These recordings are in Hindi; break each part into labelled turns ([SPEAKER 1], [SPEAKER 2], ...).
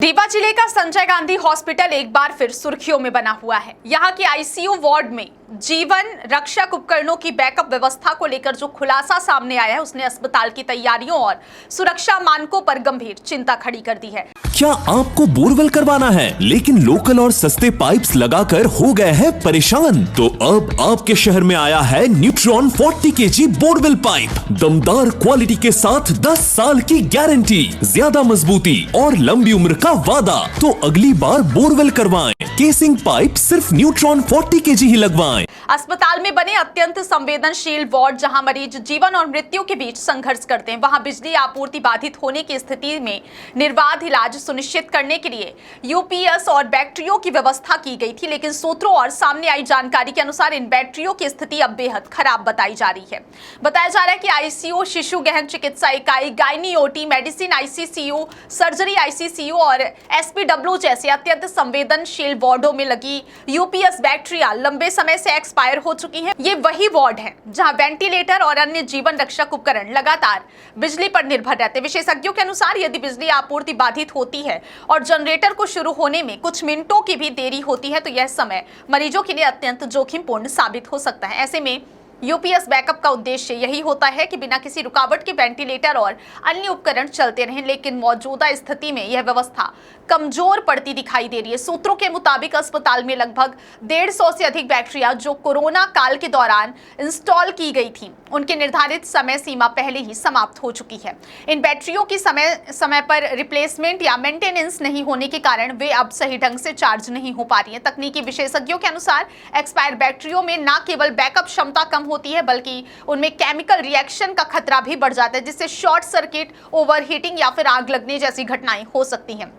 [SPEAKER 1] रीवा जिले का संजय गांधी हॉस्पिटल एक बार फिर सुर्खियों में बना हुआ है। यहाँ के आईसीयू वार्ड में जीवन रक्षक उपकरणों की बैकअप व्यवस्था को लेकर जो खुलासा सामने आया है उसने अस्पताल की तैयारियों और सुरक्षा मानकों पर गंभीर चिंता खड़ी कर दी है।
[SPEAKER 2] क्या आपको बोरवेल करवाना है लेकिन लोकल और सस्ते पाइप्स लगाकर हो गए हैं परेशान? तो अब आपके शहर में आया है न्यूट्रॉन 40 kg बोरवेल पाइप। दमदार क्वालिटी के साथ 10 साल की गारंटी, ज्यादा मजबूती और लंबी उम्र का वादा। तो अगली बार बोरवेल करवाएं। केसिंग पाइप सिर्फ न्यूट्रॉन 40 kg ही लगवाएं।
[SPEAKER 1] अस्पताल में बने अत्यंत संवेदनशील वार्ड जहां मरीज जीवन और मृत्यु के बीच संघर्ष करते हैं, वहां बिजली आपूर्ति बाधित होने की स्थिति में निर्बाध इलाज सुनिश्चित करने के लिए यूपीएस और बैटरियों की व्यवस्था की गई थी। लेकिन सूत्रों और सामने आई जानकारी के अनुसार इन बैटरियों की स्थिति अब बेहद खराब बताई जा रही है। बताया जा रहा है कि आईसीयू, शिशु गहन चिकित्सा इकाई, gynae OT, medicine ICCU, surgery ICCU और एसपीडब्ल्यू जैसे अत्यंत संवेदनशील वार्डों में लगी यूपीएस बैटरियां लंबे समय से एक्सपायर हो चुकी हैं। ये वही वार्ड है जहां वेंटिलेटर और अन्य जीवन रक्षक उपकरण लगातार बिजली पर निर्भर रहते हैं। विशेषज्ञों के अनुसार यदि बिजली आपूर्ति बाधित होती है और जनरेटर को शुरू होने में कुछ मिनटों की भी देरी होती है तो यह समय मरीजों के लिए अत्यंत जोखिमपूर्ण साबित हो सकता है। ऐसे में यूपीएस बैकअप का उद्देश्य यही होता है कि बिना किसी रुकावट के वेंटिलेटर और अन्य उपकरण चलते रहें। लेकिन मौजूदा स्थिति में यह व्यवस्था कमजोर पड़ती दिखाई दे रही है। सूत्रों के मुताबिक अस्पताल में लगभग 150 से अधिक बैटरियां जो कोरोना काल के दौरान इंस्टॉल की गई थी, उनके निर्धारित समय सीमा पहले ही समाप्त हो चुकी है। इन बैटरियों की समय पर रिप्लेसमेंट या मेंटेनेंस नहीं होने के कारण वे अब सही ढंग से चार्ज नहीं हो पा रही है। तकनीकी विशेषज्ञों के अनुसार एक्सपायर बैटरियों में न केवल बैकअप क्षमता कम होती है बल्कि उनमें केमिकल रिएक्शन का खतरा भी बढ़ जाता है, जिससे शॉर्ट सर्किट, ओवरहीटिंग या फिर आग लगने जैसी घटनाएं हो सकती हैं।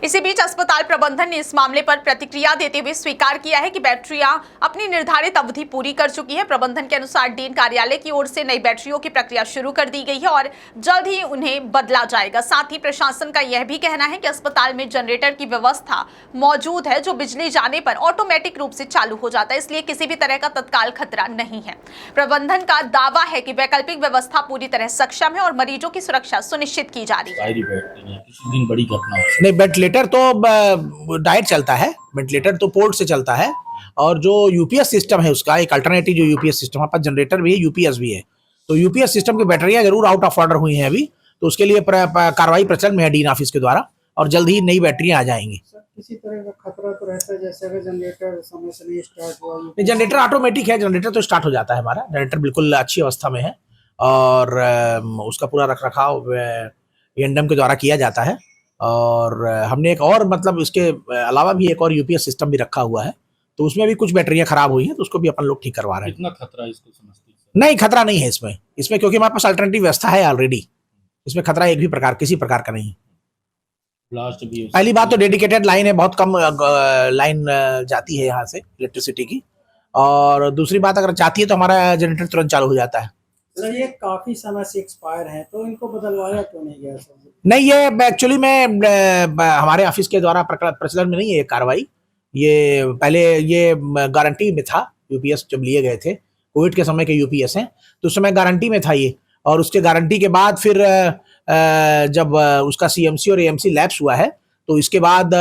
[SPEAKER 1] इसी बीच अस्पताल प्रबंधन ने इस मामले पर प्रतिक्रिया देते हुए स्वीकार किया है कि बैटरियां अपनी निर्धारित अवधि पूरी कर चुकी है। प्रबंधन के अनुसार डीन कार्यालय की ओर से नई बैटरियों की प्रक्रिया शुरू कर दी गई है और जल्द ही उन्हें बदला जाएगा। साथ ही प्रशासन का यह भी कहना है कि अस्पताल में जनरेटर की व्यवस्था मौजूद है जो बिजली जाने पर ऑटोमेटिक रूप से चालू हो जाता है, इसलिए किसी भी तरह का तत्काल खतरा नहीं है। प्रबंधन का दावा है कि वैकल्पिक व्यवस्था पूरी तरह सक्षम है और मरीजों की सुरक्षा सुनिश्चित की जा रही है।
[SPEAKER 3] बड़ी घटना नहीं, वेंटिलेटर तो डायरेक्ट चलता है, वेंटिलेटर तो पोर्ट से चलता है और जो यूपीएस सिस्टम है उसका एक अल्टरनेटिव जो यूपीएस सिस्टम है, जनरेटर भी है, यूपीएस भी है। तो यूपीएस सिस्टम की बैटरियां जरूर आउट ऑफ ऑर्डर हुई हैं अभी, तो उसके लिए कार्रवाई प्रचलन में है डीन ऑफिस के द्वारा और जल्द ही नई बैटरियां आ जाएंगी।
[SPEAKER 4] किसी तरह का खतरा तो रहता है जैसे अगर जनरेटर समय से नहीं स्टार्ट हुआ?
[SPEAKER 3] नहीं, जनरेटर ऑटोमेटिक है, जनरेटर तो स्टार्ट हो जाता है हमारा। जनरेटर बिल्कुल अच्छी अवस्था में है और उसका पूरा रख रखाव एएनडम के द्वारा किया जाता है। और हमने एक और मतलब इसके अलावा भी एक और यूपीएस सिस्टम भी रखा हुआ है, तो उसमें भी कुछ बैटरियां खराब हुई हैं, तो उसको भी अपन लोग ठीक करवा रहे हैं।
[SPEAKER 5] कितना खतरा इसको समझते हैं?
[SPEAKER 3] नहीं, खतरा नहीं है इसमें क्योंकि हमारे पास अल्टरनेटिव व्यवस्था है ऑलरेडी। इसमें खतरा एक भी किसी प्रकार का नहीं है।
[SPEAKER 5] ब्लास्ट भी
[SPEAKER 3] पहली बात तो डेडिकेटेड लाइन है, बहुत कम लाइन जाती है यहाँ से इलेक्ट्रिसिटी की, और दूसरी बात अगर चाहती है तो हमारा जनरेटर तुरंत चालू हो जाता है।
[SPEAKER 4] सर ये काफी समय से एक्सपायर है तो इनको बदलवाया क्यों नहीं गया सर?
[SPEAKER 3] नहीं, ये एक्चुअली में हमारे ऑफिस के द्वारा प्रचलन में नहीं है ये कार्रवाई। ये पहले ये गारंटी में था, यूपीएस जब लिए गए थे, कोविड के समय के यूपीएस हैं, तो उस समय गारंटी में था ये, और उसके गारंटी के बाद फिर जब उसका सीएमसी और एएमसी लैप्स हुआ है तो इसके बाद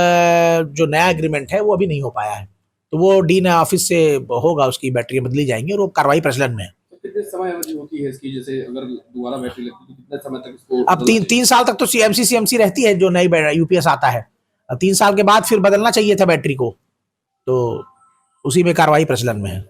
[SPEAKER 3] जो नया एग्रीमेंट है वो अभी नहीं हो पाया है, तो वो डीन ऑफिस से होगा, उसकी बैटरी बदली जाएंगी और वो कार्रवाई प्रचलन में है।
[SPEAKER 6] कितने समय अवधि होती है इसकी? जैसे अगर दोबारा बैटरी लगती है तो कितने समय तक इसको?
[SPEAKER 3] अब 3 साल तक तो सीएमसी रहती है जो नई यूपीएस आता है। 3 साल के बाद फिर बदलना चाहिए था बैटरी को, तो उसी में कार्रवाई प्रचलन में है।